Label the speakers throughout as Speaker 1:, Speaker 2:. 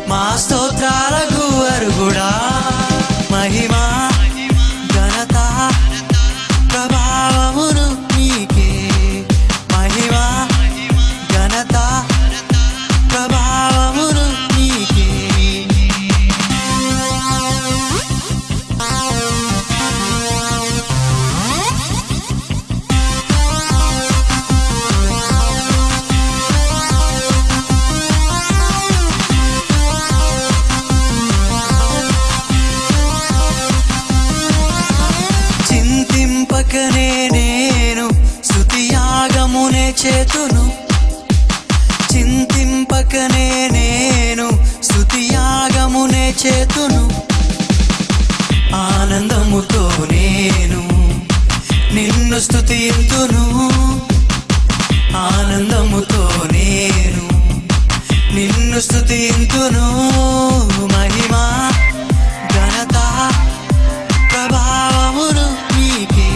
Speaker 1: మా స్తోత్రాలకు అర్హుడా మహిమా ఘనత ప్రభావములు నీకే మహిమా ఘనత ప్రభావములు నీకే నేను స్తుతియాగమునే చేతును చింతింపకనే నేను స్తుతియాగమునే చేతును ఆనందముతో నేను నిన్ను స్తుతింతును ఆనందముతో నేను నిన్ను స్తుతింతును మహిమా ఘనత ప్రభావములు నీకే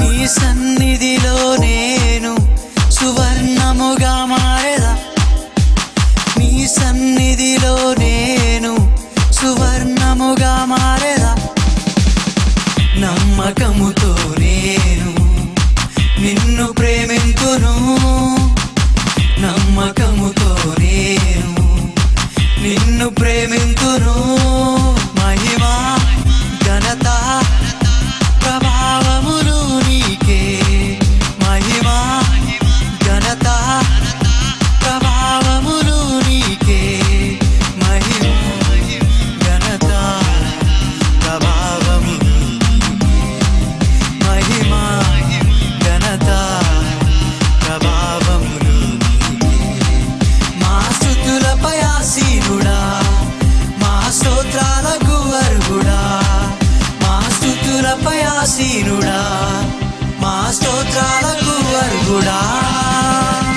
Speaker 1: నీ సన్నిధిలో నేను సువర్ణముగా మారెదా నీ సన్నిధిలో నేను సువర్ణముగా మారెదా నమ్మకముతో నేను నిన్ను ప్రేమింతును నమ్మకముతో నేను నిన్ను ప్రేమింతును మహిమా ఘనత ప్రభావములు నీకే మహిమా ఘనత ప్రభావములు నీకే మహిమా ఘనత ప్రభావములు మహిమా ఘనత ప్రభావములు మా స్తుతులపై ఆసీనుడా మా స్తోత్రాలకు అర్హుడా మా స్తుతులపై ఆసీనుడా మా స్తోత్రాలకు అర్హుడా